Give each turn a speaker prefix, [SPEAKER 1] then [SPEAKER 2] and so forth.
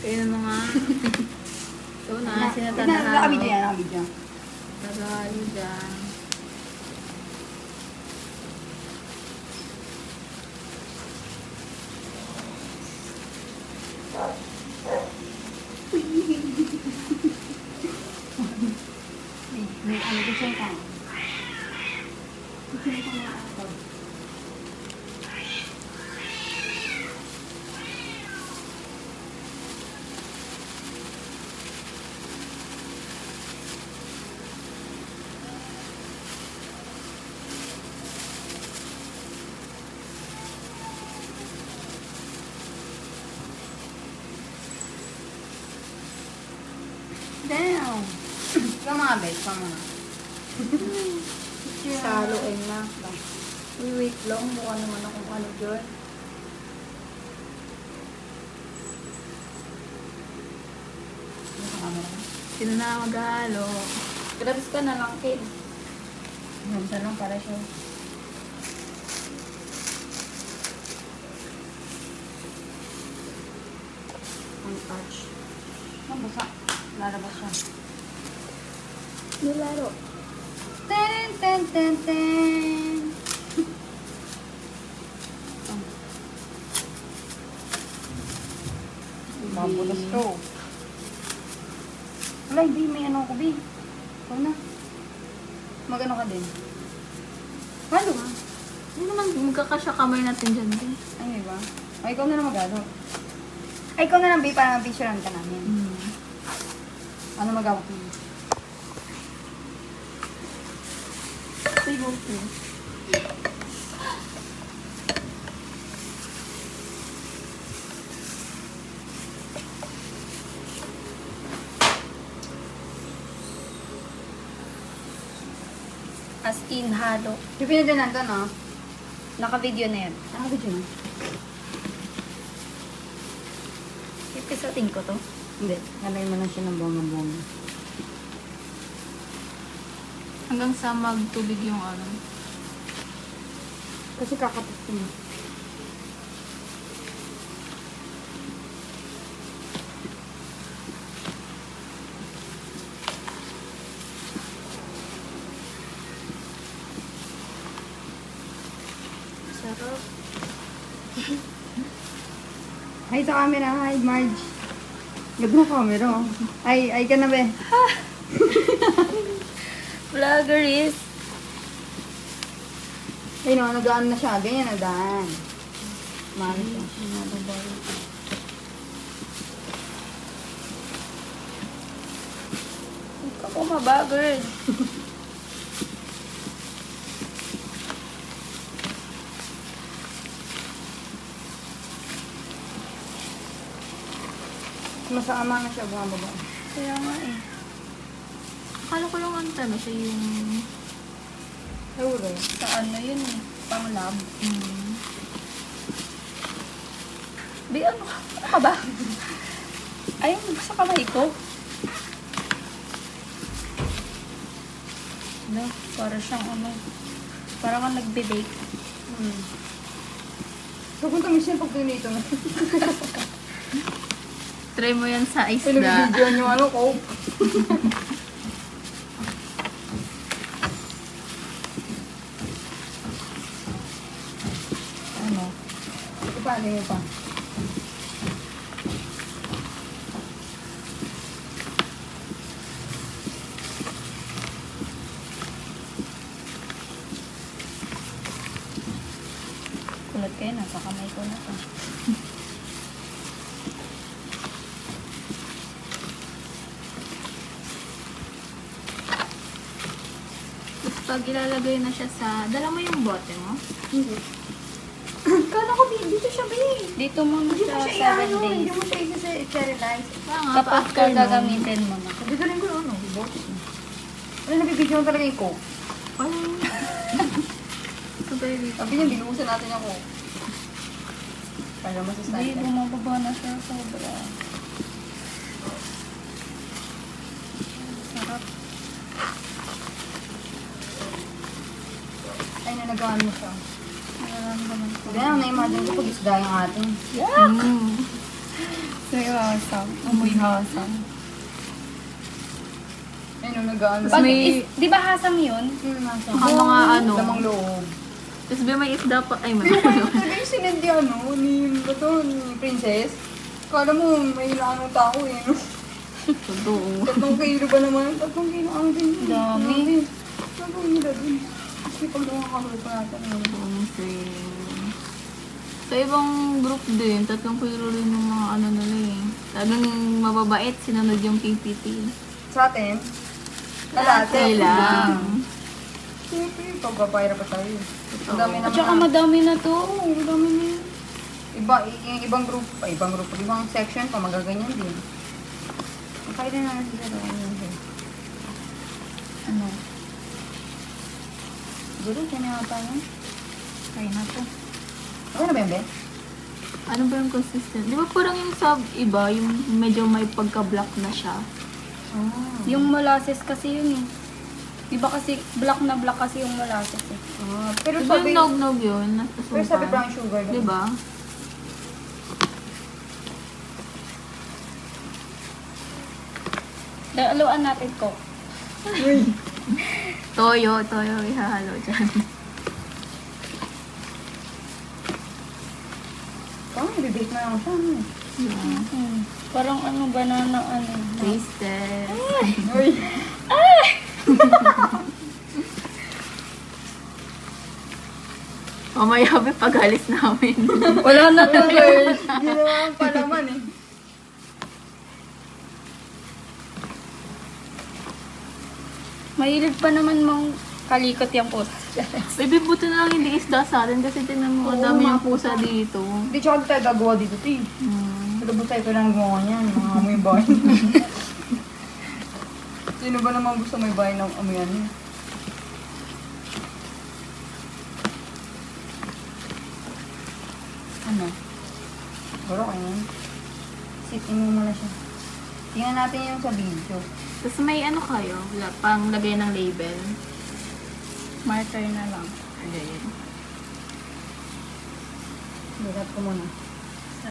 [SPEAKER 1] Kaya na nga. Ito na, sinatanahan.
[SPEAKER 2] Nakabidyo yan, nakabidyo.
[SPEAKER 1] Tagalo dyan.
[SPEAKER 2] May ano ko siya ka. Damn! Ikaw mga bes, ikaw mga.
[SPEAKER 1] Saluin na. Wait lang, mukha naman akong ano dyan. Sino na maghalo? Grabs ka na lang, Ken.
[SPEAKER 2] Ganito lang para siya.
[SPEAKER 1] Ang touch.
[SPEAKER 2] Ang basa. Lalabas siya.
[SPEAKER 1] Nilaro.
[SPEAKER 2] Ten, ten, ten, ten. Mabulas to. Wala, hindi. May ano ko, Bi. Ikaw na. Mag-ano ka din. Halo.
[SPEAKER 1] Hindi naman magkakasya kamay natin dyan din.
[SPEAKER 2] Ay, ba? Ay, ikaw na lang mag-ano. Ay, ikaw na lang, Bi, para mag-picturean ka namin. Ano magawa ko?
[SPEAKER 1] Say go to.
[SPEAKER 2] As in, halo. Yung pinadyan nandun, no? Naka-video na yan. Naka-video na?
[SPEAKER 1] Ipisating ko to.
[SPEAKER 2] Hindi. Nalagay mo lang siya ng bonga-bonga.
[SPEAKER 1] Hanggang sa magtubig yung ano.
[SPEAKER 2] Kasi kakapit ko mo.
[SPEAKER 1] Sarap.
[SPEAKER 2] Hi sa camera. Hi, Marge. Ganda na camera. Oh. Ay ka na, be.
[SPEAKER 1] Vloggeries.
[SPEAKER 2] Ay, no, nagaan na siya. Ganyan, nagaan. Mami siya.
[SPEAKER 1] Ako mabagod.
[SPEAKER 2] Masama na siya, bumababa.
[SPEAKER 1] Kaya nga eh. Akala ko lang ang tama siya yung...
[SPEAKER 2] Euro.
[SPEAKER 1] Sa ano yun eh. Pang lab. Di ano ka ba? Ayun, sa kamay ko. Ano? Para siyang ano. Parang kang nagbe-bake.
[SPEAKER 2] Pupunta mo siya pag dito na.
[SPEAKER 1] Try mo yan sa
[SPEAKER 2] Ay,
[SPEAKER 1] isda.
[SPEAKER 2] nag-video yung ano ko.
[SPEAKER 1] Ano?
[SPEAKER 2] Paano yun pa?
[SPEAKER 1] Kulot kayo, nasa kamay ko na to. Pag ilalagay na siya sa... Dala mo yung bote mo?
[SPEAKER 2] Hindi. Kala ko dito siya, Bi.
[SPEAKER 1] Dito mo na
[SPEAKER 2] Hindi
[SPEAKER 1] siya
[SPEAKER 2] mo
[SPEAKER 1] 7
[SPEAKER 2] siya i-ano,
[SPEAKER 1] days.
[SPEAKER 2] hindi mo siya i-sterilize.
[SPEAKER 1] Kapag ka gagamitin mo na.
[SPEAKER 2] Dito rin ko yung ano, box. Ano, nabibigyan mo talaga yung coke.
[SPEAKER 1] Ano? Ito ba yung dito?
[SPEAKER 2] Sabi niya, binuhusan natin yung coke. Para
[SPEAKER 1] Hindi,
[SPEAKER 2] masastyle.
[SPEAKER 1] bumababa na siya sobra. Sarap.
[SPEAKER 2] Ay, nanagaan mo siya.
[SPEAKER 1] Nararamdaman ko.
[SPEAKER 2] Kaya na-imagine ko pag isda yung atin.
[SPEAKER 1] Yeah! May hasang. Amoy hasang.
[SPEAKER 2] Ayun, nag-ano.
[SPEAKER 3] Tapos may-
[SPEAKER 1] Di ba hasang yun?
[SPEAKER 2] Hasang.
[SPEAKER 3] Mga ano.
[SPEAKER 2] Lamang loob.
[SPEAKER 3] Tapos ba may isda pa? Ay,
[SPEAKER 2] Di ba yung sabi yung sinindi ni Princess? Kala mo, may ilang tao eh. No?
[SPEAKER 3] Totoo.
[SPEAKER 2] 3 kilo ba naman? 3 kilo ang din.
[SPEAKER 1] Dami.
[SPEAKER 2] Sabi nila dun. Kasi pag nakakahuli pa natin.
[SPEAKER 3] Sa ibang group din, 3 kilo rin yung mga ano nila eh. Talagang mababait, sinunod yung PPT.
[SPEAKER 2] Sa atin, kalate.
[SPEAKER 3] Kailang.
[SPEAKER 2] Siyempre, pagpapayra pa tayo. Ang dami
[SPEAKER 1] At
[SPEAKER 2] naman.
[SPEAKER 1] saka madami na to.
[SPEAKER 2] Oo, ang dami na yun. Yung ibang group, ibang section pa, magaganyan din. Kaya na natin sila.
[SPEAKER 1] Ano?
[SPEAKER 2] Siguro, kaya na tayo.
[SPEAKER 1] Kaya na to.
[SPEAKER 2] Okay na ba yun, Ben?
[SPEAKER 3] Ano ba yung consistent? Di ba parang yung sa iba, yung medyo may pagka-black na siya?
[SPEAKER 1] Yung molasses kasi yun eh. Di ba kasi black na black kasi yung molasses eh.
[SPEAKER 2] Pero
[SPEAKER 3] Di ba
[SPEAKER 2] sabi,
[SPEAKER 3] yung nog-nog yun? Nasa
[SPEAKER 2] pero sabi
[SPEAKER 3] suka?
[SPEAKER 2] brown sugar.
[SPEAKER 3] Di ba?
[SPEAKER 1] Haluan natin ko.
[SPEAKER 3] Toyo, ihahalo dyan.
[SPEAKER 2] Parang ibibake na lang siya. Ano?
[SPEAKER 3] Yeah.
[SPEAKER 1] Parang ano, banana ano.
[SPEAKER 3] Tasted.
[SPEAKER 2] Uy!
[SPEAKER 3] Mamaya ba pag-alis namin?
[SPEAKER 1] Wala na to girl.
[SPEAKER 2] Ginawa ang palaman eh.
[SPEAKER 1] Mahilig pa naman mong kalikot yung pusa.
[SPEAKER 3] Baby, buto na lang hindi isda sa atin kasi tinan mo, ang
[SPEAKER 2] Oo,
[SPEAKER 3] dami
[SPEAKER 2] mga
[SPEAKER 3] yung pusa dito.
[SPEAKER 2] Hindi, tsaka tayo gagawa dito, ti. Kalabot tayo ito lang gumawa niyan. Mga amoy bahay. Sino ba naman gusto may bahay ng amoyan niya? Ano? Siguro kayo. Sitin mo muna siya. Tingnan natin yung sa video.
[SPEAKER 3] Tapos may ano kayo, pang lagay ng label.
[SPEAKER 1] Marker na lang.
[SPEAKER 3] Ayan.
[SPEAKER 2] Bilat ko muna.